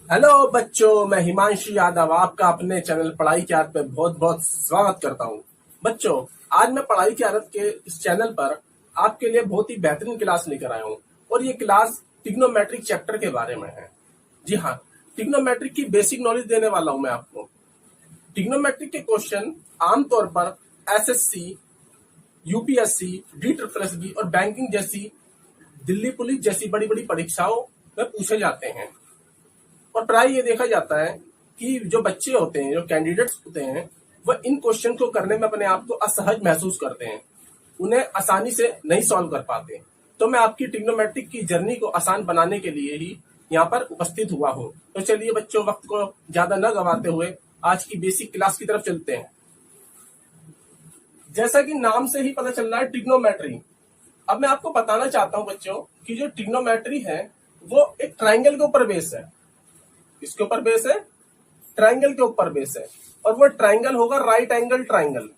Hello बच्चों, मैं हिमांशु यादव आपका अपने चैनल पढ़ाई की आदत पे बहुत बहुत स्वागत करता हूँ। बच्चों, आज मैं पढ़ाई की आदत के इस चैनल पर आपके लिए बहुत ही बेहतरीन क्लास लेकर आया हूँ और ये क्लास ट्रिग्नोमेट्रिक चैप्टर के बारे में है। जी हाँ, ट्रिग्नोमेट्रिक की बेसिक नॉलेज देने वाला हूँ मैं आपको। ट्रिग्नोमेट्रिक के क्वेश्चन आमतौर पर एसएससी, यूपीएससी, DSSB और बैंकिंग जैसी, दिल्ली पुलिस जैसी बड़ी बड़ी परीक्षाओं में पूछे जाते हैं। और प्राय ये देखा जाता है कि जो बच्चे होते हैं, जो कैंडिडेट्स होते हैं, वह इन क्वेश्चन को करने में अपने आप को असहज महसूस करते हैं, उन्हें आसानी से नहीं सॉल्व कर पाते। तो मैं आपकी ट्रिग्नोमेट्रिक की जर्नी को आसान बनाने के लिए ही यहाँ पर उपस्थित हुआ हूँ। तो चलिए बच्चों, वक्त को ज्यादा न गवाते हुए आज की बेसिक क्लास की तरफ चलते हैं। जैसा कि नाम से ही पता चल रहा है, ट्रिग्नोमेट्री। अब मैं आपको बताना चाहता हूँ बच्चों कि जो ट्रिग्नोमेट्री है वो एक ट्राइंगल के ऊपर बेस है। किसके ऊपर बेस है? ट्राइंगल के ऊपर बेस है। और वो ट्राइंगल होगा राइट एंगल ट्राइंगल।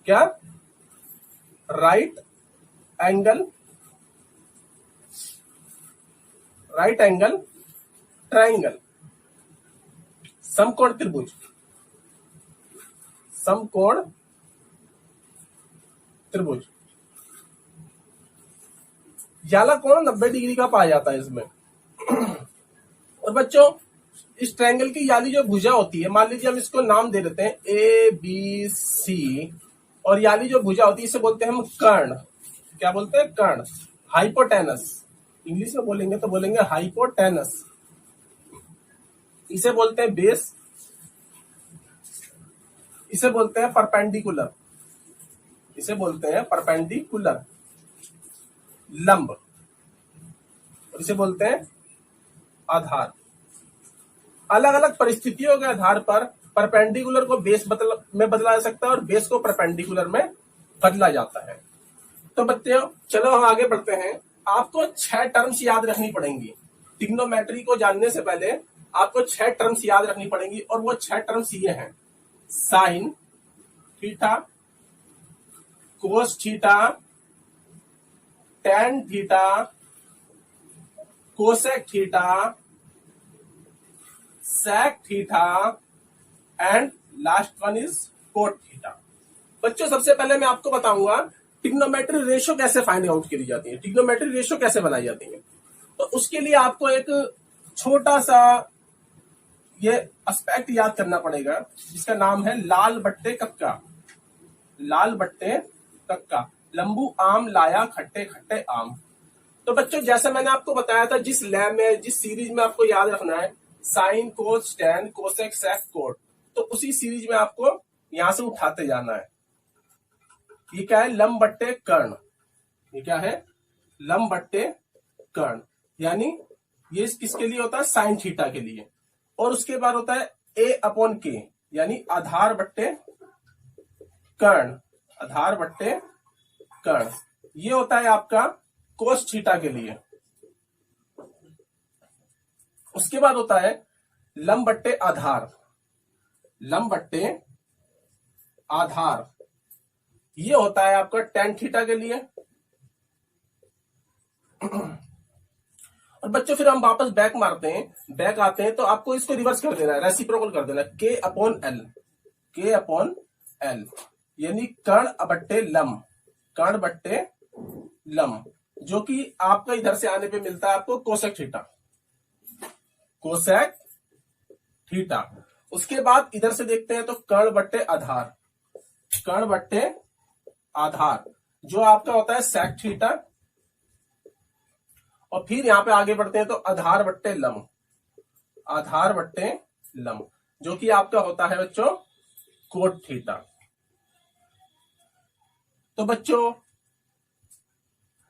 क्या? Right angle, right angle triangle, समकोण त्रिभुज, समकोण त्रिभुज। ज्यादा कोण 90 डिग्री का पाया जाता है इसमें। और बच्चों, इस ट्रायंगल की याली जो भुजा होती है, मान लीजिए हम इसको नाम दे देते हैं ABC, और याली जो भुजा होती है इसे बोलते हैं हम कर्ण। क्या बोलते हैं? कर्ण। हाइपोटेनस, इंग्लिश में बोलेंगे तो बोलेंगे हाइपोटेनस। इसे बोलते हैं बेस, इसे बोलते हैं परपेंडिकुलर, इसे बोलते हैं परपेंडिकुलर, लंब, और इसे बोलते हैं आधार। अलग अलग परिस्थितियों के आधार पर परपेंडिकुलर को बेस में बदला जा सकता है और बेस को परपेंडिकुलर में बदला जाता है। तो बच्चों, चलो हम आगे बढ़ते हैं। आपको 6 टर्म्स याद रखनी पड़ेंगी। ट्रिग्नोमेट्री को जानने से पहले आपको 6 टर्म्स याद रखनी पड़ेंगी, और वो 6 टर्म्स ये हैं: sine theta, cos theta, tan theta, cosec theta, sec theta, and last one is cot theta. बच्चों, सबसे पहले मैं आपको बताऊंगा ट्रिग्नोमेट्री रेशियो कैसे फाइंड आउट की जाती है, ट्रिग्नोमेट्री रेशियो कैसे बनाई जाती है। तो उसके लिए आपको एक छोटा सा ये एस्पेक्ट याद करना पड़ेगा, जिसका नाम है लाल बट्टे कक्का। लाल बट्टे कक्का, लंबू आम लाया खट्टे खट्टे आम। तो बच्चों, जैसे मैंने आपको बताया था, जिस लैब में, जिस सीरीज में आपको याद रखना है साइन, कोस, टेन, कोसेक, सेक, कोट, तो उसी सीरीज में आपको यहां से उठाते जाना है। ये क्या है? लंब बट्टे कर्ण। ये क्या है? लंब बट्टे कर्ण, यानी ये किसके लिए होता है? साइन थीटा के लिए। और उसके बाद होता है A/K, यानी आधार बट्टे कर्ण, आधार बट्टे कर्ण। ये होता है आपका कोस थीटा के लिए। उसके बाद होता है लंब बट्टे आधार, लंब बट्टे आधार। ये होता है आपका टेन थीटा के लिए। और बच्चों, फिर हम वापस बैक मारते हैं, बैक आते हैं, तो आपको इसको रिवर्स कर देना है, रेसिप्रोकल कर देना है, K/L, K/L, यानी कर्ण बट्टे लंब, कर्ण बट्टे लंब, जो कि आपका इधर से आने पे मिलता है आपको कोसेक थीटा, कोसेक थीटा। उसके बाद इधर से देखते हैं तो कर्ण बट्टे आधार, कर्ण बट्टे आधार, जो आपका होता है सेक थीटा। और फिर यहां पे आगे बढ़ते हैं तो आधार बट्टे लंब, आधार बट्टे लंब, जो कि आपका होता है बच्चों कोट थीटा। तो बच्चों,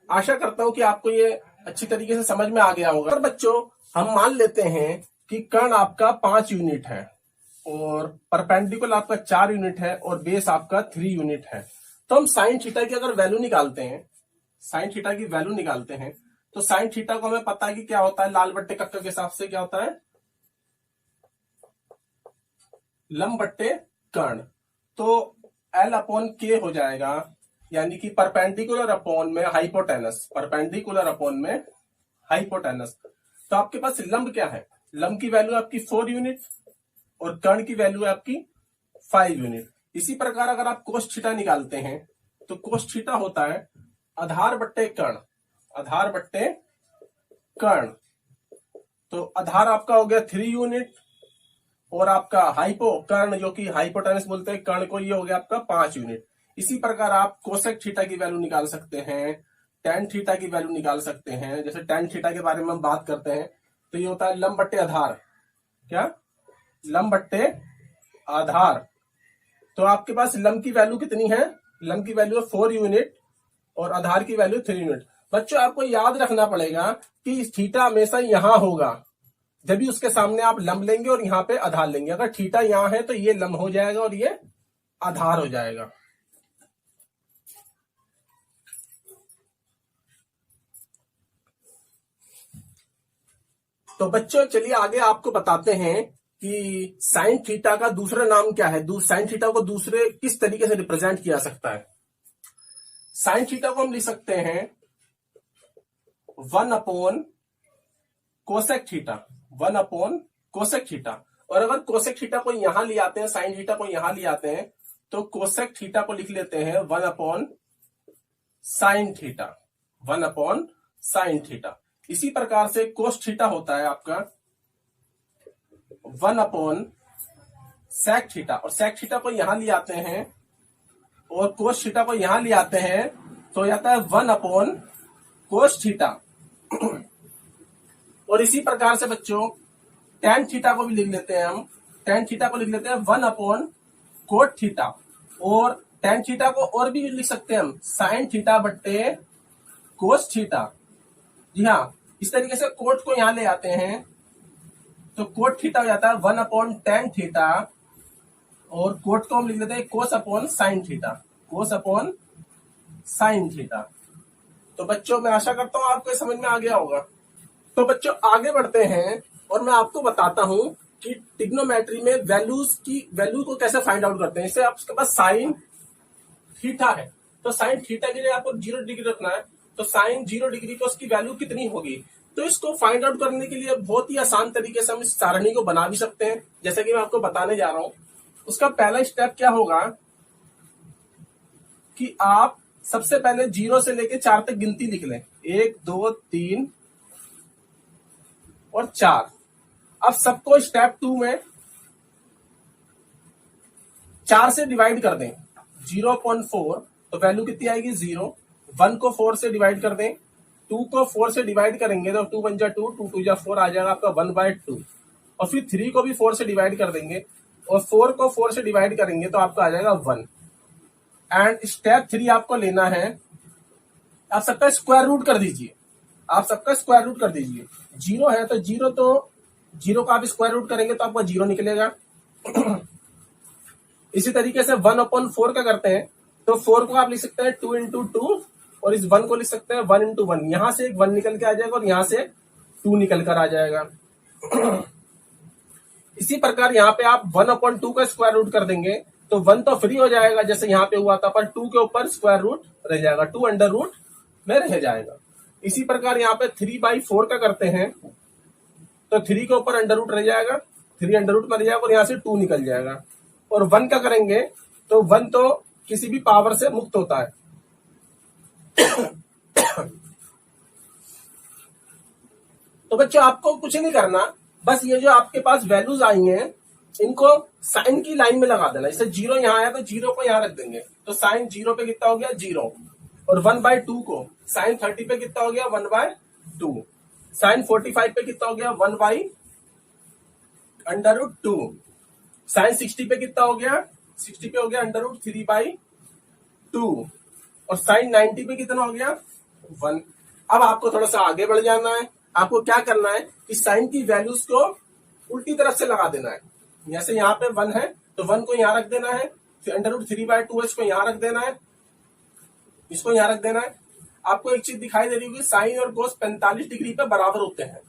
आशा करता हूं कि आपको ये अच्छी तरीके से समझ में आ गया होगा। और बच्चों, हम मान लेते हैं कि कर्ण आपका 5 यूनिट है, और परपेंडिकुलर आपका 4 यूनिट है, और बेस आपका 3 यूनिट है। तो हम साइन थीटा की अगर वैल्यू निकालते हैं, साइन थीटा की वैल्यू निकालते हैं, तो साइन थीटा को हमें पता है कि क्या होता है, लाल बट्टे कक्का के हिसाब से क्या होता है, लंब बट्टे कर्ण। तो L/K हो जाएगा, यानी कि परपेंडिकुलर अपॉन में हाइपोटेनस, परपेंडिकुलर अपॉन में हाइपोटेनस। तो आपके पास लंब क्या है? लम की वैल्यू आपकी 4 यूनिट और कर्ण की वैल्यू है आपकी 5 यूनिट। इसी प्रकार अगर आप कोस थीटा निकालते हैं तो कोस थीटा होता है आधार बट्टे कर्ण, आधार बट्टे कर्ण। तो आधार आपका हो गया 3 यूनिट और आपका हाइपो कर्ण जो कि हाइपोटेनस बोलते हैं कर्ण को, ये हो गया आपका 5 यूनिट। इसी प्रकार आप कोसेक थीटा की वैल्यू निकाल सकते हैं, टेन थीटा की वैल्यू निकाल सकते हैं। जैसे टेन थीटा के बारे में हम बात करते हैं तो ये होता है लंब बट्टे आधार, क्या लंब बट्टे आधार। तो आपके पास लंब की वैल्यू कितनी है, लंब की वैल्यू है 4 यूनिट और आधार की वैल्यू 3 यूनिट। बच्चों आपको याद रखना पड़ेगा कि थीटा हमेशा यहां होगा जब भी उसके सामने आप लंब लेंगे और यहाँ पे आधार लेंगे। अगर थीटा यहां है तो ये लंब हो जाएगा और ये आधार हो जाएगा। तो बच्चों चलिए आगे आपको बताते हैं कि साइन थीटा का दूसरा नाम क्या है, साइन थीटा को दूसरे किस तरीके से रिप्रेजेंट किया सकता है। साइन थीटा को हम लिख सकते हैं 1 upon cosec theta, 1 upon cosec theta. और अगर कोसेक थीटा को यहां ले आते हैं, साइन थीटा को यहां ले आते हैं तो कोसेक थीटा को लिख लेते हैं 1 upon sine theta, 1 upon sine theta. इसी प्रकार से कोस थीटा होता है आपका 1 अपॉन सेक थीटा, और सेक थीटा को यहां ले आते हैं और कोस थीटा को यहां ले आते हैं तो जाता है 1 अपॉन कोस थीटा। और इसी प्रकार से बच्चों टेन थीटा को भी लिख लेते हैं हम, टेन थीटा को लिख लेते हैं 1 अपॉन कोट थीटा। और टेन थीटा को और भी लिख सकते हैं हम साइन थीटा बट्टे कोस थीटा। जी हाँ, इस तरीके से कोट को यहां ले आते हैं तो कोट थीटा हो जाता है 1 अपॉन टेन थीटा और कोट को हम लिख लेते हैं कोस अपॉन साइन थीटा, कोस अपॉन साइन थीटा। तो बच्चों मैं आशा करता हूं आपको समझ में आ गया होगा। तो बच्चों आगे बढ़ते हैं और मैं आपको बताता हूं कि ट्रिग्नोमेट्री में वैल्यू को कैसे फाइंड आउट करते हैं। इससे आपके पास साइन थीटा है तो साइन थीटा के लिए आपको 0 डिग्री रखना है, तो साइन 0 डिग्री को उसकी वैल्यू कितनी होगी। तो इसको फाइंड आउट करने के लिए बहुत ही आसान तरीके से हम इस सारणी को बना भी सकते हैं, जैसे कि मैं आपको बताने जा रहा हूं। उसका पहला स्टेप क्या होगा कि आप सबसे पहले 0 से लेकर 4 तक गिनती लिख लें, 1 2 3 और 4। अब सबको स्टेप 2 में 4 से डिवाइड कर दें, 0.4 तो वैल्यू कितनी आएगी 0। 1 को 4 से डिवाइड कर दें, 2 को 4 से डिवाइड करेंगे तो 2 1 जा 2, 2 2 जा 4 आ जाएगा आपका 1/2। और फिर 3 को भी 4 से डिवाइड कर देंगे और 4 को 4 से डिवाइड करेंगे तो आपका आ जाएगा 1। एंड स्टेप 3 आपको लेना है, आप सबका स्क्वायर रूट कर दीजिए, आप सबका स्क्वायर रूट कर दीजिए। 0 है तो 0 का आप स्क्वायर रूट करेंगे तो आपका 0 निकलेगा। इसी तरीके से 1/4 का करते हैं तो 4 को आप लिख सकते हैं 2 into 2 और इस 1 को लिख सकते हैं 1 into 1। यहां से एक 1 निकल के आ जाएगा और यहां से 2 निकल कर आ जाएगा। इसी प्रकार यहाँ पे आप 1/2 का स्क्वायर रूट कर देंगे तो 1 तो फ्री हो जाएगा जैसे यहाँ पे हुआ था, पर 2 के ऊपर स्क्वायर रूट रह जाएगा, 2 अंडर रूट में रह जाएगा। इसी प्रकार यहाँ पे 3/4 का करते हैं तो 3 के ऊपर अंडर रूट रह जाएगा, 3 अंडर रूट में रह जाएगा और यहाँ से 2 निकल जाएगा। और 1 का करेंगे तो 1 तो किसी भी पावर से मुक्त होता है। तो बच्चों आपको कुछ नहीं करना, बस ये जो आपके पास वैल्यूज आई हैं इनको साइन की लाइन में लगा देना। जैसे 0 यहाँ आया तो 0 को यहाँ रख देंगे तो साइन 0 पे कितना हो गया 0। और 1/2 को साइन 30 पे कितना हो गया 1/2। साइन 45 पे कितना हो गया 1/√2। साइन 60 पे कितना हो गया 60 पे हो गया √3/2। और साइन 90 पे कितना हो गया 1। अब आपको थोड़ा सा आगे बढ़ जाना है, आपको क्या करना है कि साइन की वैल्यूज को उल्टी तरफ से लगा देना है। जैसे यहाँ पे 1 है तो 1 को यहाँ रख देना है, फिर √3/2 इसको यहाँ रख देना है, इसको यहाँ रख देना है। आपको एक चीज दिखाई दे रही होगी, साइन और कोस 45 डिग्री पे बराबर होते हैं।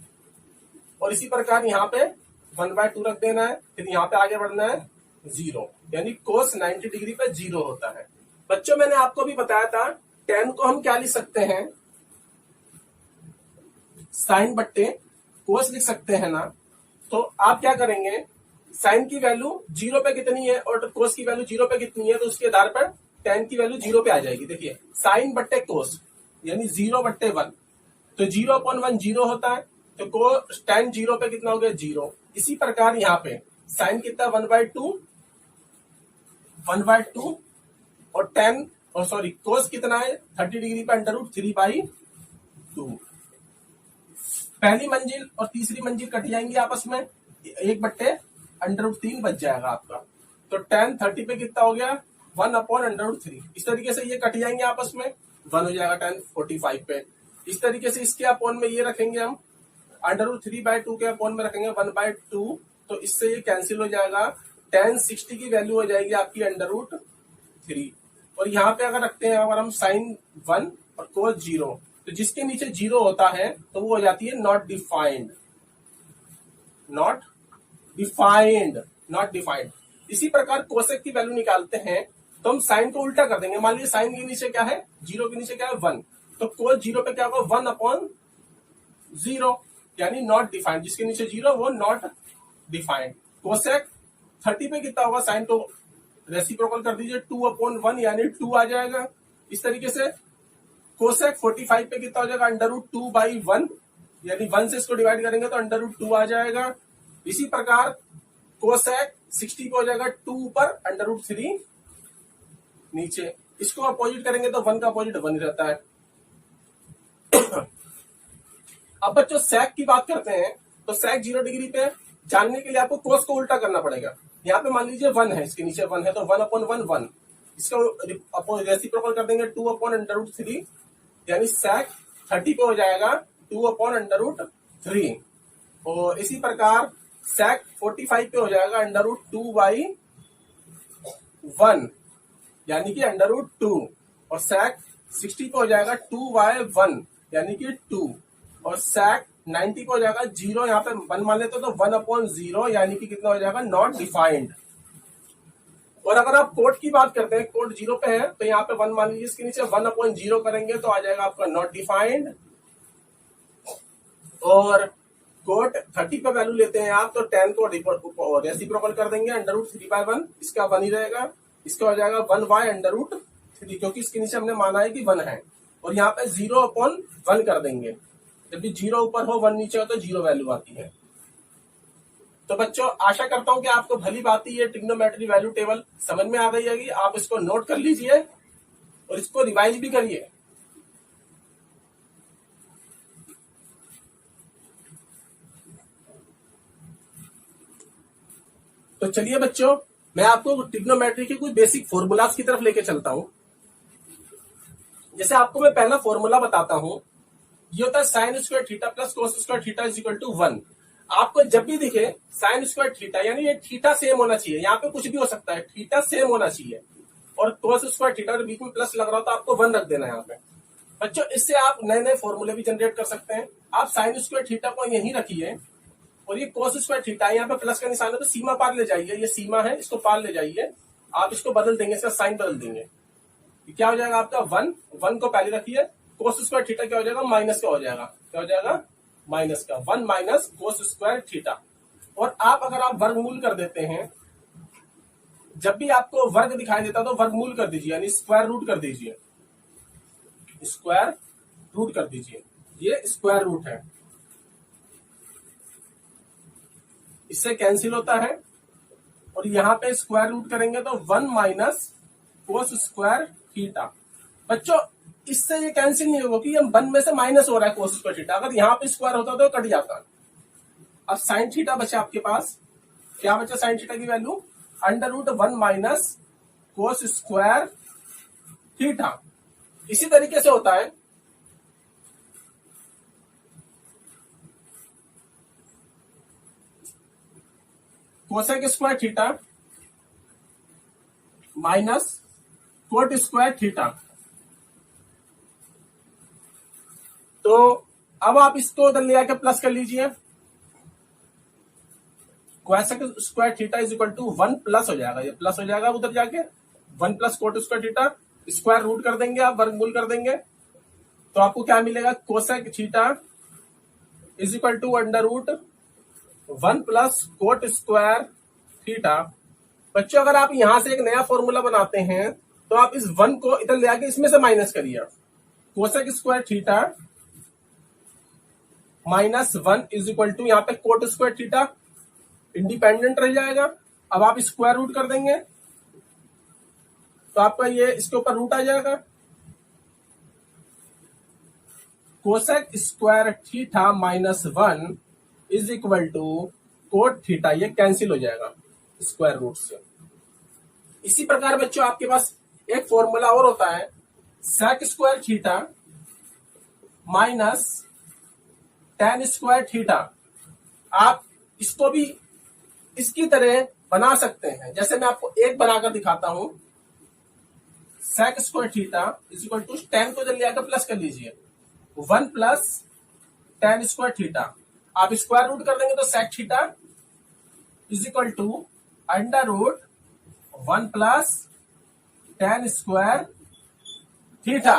और इसी प्रकार यहाँ पे 1/2 रख देना है, फिर यहाँ पे आगे बढ़ना है 0, यानी कोस 90 डिग्री पे 0 होता है। बच्चों मैंने आपको भी बताया था tan को हम क्या लिख सकते हैं, साइन बट्टे कोस लिख सकते हैं ना। तो आप क्या करेंगे, साइन की वैल्यू 0 पे कितनी है और कोस की वैल्यू 0 पे कितनी है, तो उसके आधार पर टेन की वैल्यू 0 पे आ जाएगी। देखिए साइन बट्टे कोस यानी 0/1, तो 0/1 0 होता है, तो कोस टेन 0 पे कितना हो गया 0। इसी प्रकार यहाँ पे साइन कितना 1/2 और टेन और सॉरी कोस कितना है 30 डिग्री पे √3/2। पहली मंजिल और तीसरी मंजिल कट जाएंगी आपस में, 1/√3 बच जाएगा आपका। तो टेन 30 पे कितना हो गया 1/√3। इस तरीके से ये कट जाएंगे आपस में, 1 हो जाएगा टेन 45 पे। इस तरीके से इसके अपॉन में ये रखेंगे हम, √3/2 के अपॉन में रखेंगे 1/2, तो इससे ये कैंसिल हो जाएगा। टेन 60 की वैल्यू हो जाएगी आपकी √3। और यहाँ पे अगर रखते हैं अगर हम साइन 1 और कोस 0, तो जिसके नीचे 0 होता है तो वो हो जाती है नॉट डिफाइंड। इसी प्रकार कोसेक की वैल्यू निकालते हैं तो हम साइन को उल्टा कर देंगे। मान लीजिए साइन के नीचे क्या है 0 के नीचे क्या है 1, तो कोस 0 पे क्या होगा 1/0 यानी नॉट डिफाइंड। जिसके नीचे 0 वो नॉट डिफाइंड। कोसेक 30 पे कितना होगा, साइन को रेसिप्रोकल कर दीजिए 2/1 यानी 2 आ जाएगा। इस तरीके से कोसेक 45 पे कितना हो जाएगा √2/1 यानी 1 से इसको डिवाइड करेंगे तो √2 आ जाएगा। इसी प्रकार कोसेक 60 पे हो जाएगा 2 ऊपर √3 नीचे। इसको अपोजिट करेंगे तो 1 का अपोजिट 1 रहता है। अब बच्चों सेक की बात करते हैं, तो सेक 0 डिग्री पे जानने के लिए आपको कोस को उल्टा करना पड़ेगा। यहाँ पे मान लीजिए 1 है, इसके नीचे 1 है, तो 1/1 1। इसको रेसिप्रोकल कर देंगे 2/√3 यानी सेक 30 पे हो जाएगा 2/√3। और इसी प्रकार सेक 45 पे हो जाएगा √2/1 यानी कि √2। और सेक 60 पे हो जाएगा 2/1 यानी कि 2। और सेक 90 पे हो जाएगा 0, यहाँ पे 1 मान लेते तो 1/0 यानी कि कितना हो जाएगा नॉट डिफाइंड। और अगर आप कोट की बात करते हैं, कोट 0 पे है तो यहाँ पे 1 मान लीजिए, इसके नीचे 1/0 करेंगे तो आ जाएगा आपका नॉट डिफाइंड। और कोट 30 पे वैल्यू लेते हैं आप, तो 10 को रेसिप्रोकल कर देंगे √3/1, इसका 1 ही रहेगा। इसका हो जाएगा 1/√3 क्योंकि इसके नीचे हमने माना है कि 1 है। और यहाँ पे 0/1 कर देंगे, जब भी 0 ऊपर हो 1 नीचे हो तो 0 वैल्यू आती है। तो बच्चों आशा करता हूं कि आपको भली भांति ये ट्रिग्नोमेट्री वैल्यू टेबल समझ में आ गई है। आप इसको नोट कर लीजिए और इसको रिवाइज भी करिए। तो चलिए बच्चों, मैं आपको ट्रिग्नोमेट्री के कुछ बेसिक फॉर्मूलाज की तरफ लेके चलता हूं। जैसे आपको मैं पहला फॉर्मूला बताता हूं, ये होता है sine square theta plus cos square theta is equal to 1। आपको जब भी दिखे साइन स्क्वायर थीटा यानी ये थीटा सेम होना चाहिए, यहाँ पे कुछ भी हो सकता है, थीटा सेम होना चाहिए। और कोस स्क्वायर थीटा बीच में प्लस लग रहा हो तो आपको 1 रख देना है यहाँ पे। बच्चों इससे आप नए नए फॉर्मूले भी जनरेट कर सकते हैं। आप साइन स्क्वायर थीटा को यहीं रखिए और ये कोस स्क्वायर थीटा यहाँ पे प्लस का निशान है तो सीमा पार ले जाइए, ये सीमा है इसको पार ले जाइए। आप इसको बदल देंगे, इसका साइन बदल देंगे, क्या हो जाएगा आपका 1 को पहले रखिए। कोस स्क्वायर थीटा क्या हो जाएगा माइनस का हो जाएगा, क्या हो जाएगा माइनस का 1 माइनस कोस स्क्वायर थीटा। और आप अगर आप वर्गमूल कर देते हैं, जब भी आपको वर्ग दिखाई देता तो वर्गमूल कर दीजिए यानी स्क्वायर रूट कर दीजिए, स्क्वायर रूट कर दीजिए। ये स्क्वायर रूट है, इससे कैंसिल होता है। और यहां पे स्क्वायर रूट करेंगे तो 1 माइनस कोस स्क्वायर थीटा। बच्चों इससे ये कैंसिल नहीं होगा कि 1 में से माइनस हो रहा है कोस स्क्वायर थीटा, अगर यहाँ पे स्क्वायर होता तो कट जाता। अब साइन थीटा बचा आपके पास, क्या बचा साइन थीटा की value √1 minus cos square theta. इसी तरीके से होता है cosec square theta minus cot square theta. तो अब आप इसको उधर ले आके प्लस कर लीजिए, cosec square theta is equal to 1 plus हो जाएगा, ये प्लस हो जाएगा उधर जाके 1 plus cot square theta. Square root कर देंगे आप, वर्गमूल कर देंगे तो आपको क्या मिलेगा, cosec theta is equal to 1 plus cot square theta. बच्चों अगर आप यहां से एक नया फॉर्मूला बनाते हैं तो आप इस 1 को इधर ले आके इसमें से माइनस करिए। Cosec square theta -1 is equal to यहां पे कोट स्क्वायर थीटा इंडिपेंडेंट रह जाएगा। अब आप स्क्वायर रूट कर देंगे तो आपका ये इसके ऊपर रूट आ जाएगा। Cosec square theta -1 is equal to cot theta, ये कैंसिल हो जाएगा स्क्वायर रूट से। इसी प्रकार बच्चों आपके पास एक फॉर्मूला और होता है, sec square theta minus tan square theta. आप इसको भी इसकी तरह बना सकते हैं। जैसे मैं आपको एक बनाकर दिखाता हूं, sec square theta is equal to tan को जब ले आकर प्लस कर लीजिए, 1 प्लस टेन स्क्वायर थीटा। आप स्क्वायर रूट कर देंगे तो sec theta is equal to under root 1 plus tan square theta.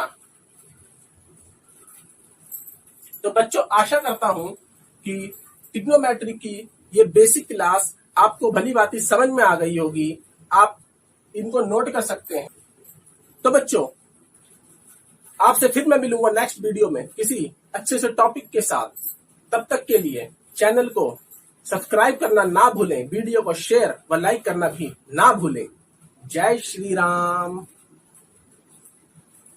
तो बच्चों आशा करता हूं कि ट्रिग्नोमेट्री की ये बेसिक क्लास आपको भली भांति समझ में आ गई होगी। आप इनको नोट कर सकते हैं। तो बच्चों आपसे फिर मैं मिलूंगा नेक्स्ट वीडियो में किसी अच्छे से टॉपिक के साथ। तब तक के लिए चैनल को सब्सक्राइब करना ना भूलें, वीडियो को शेयर व लाइक करना भी ना भूलें। जय श्री राम।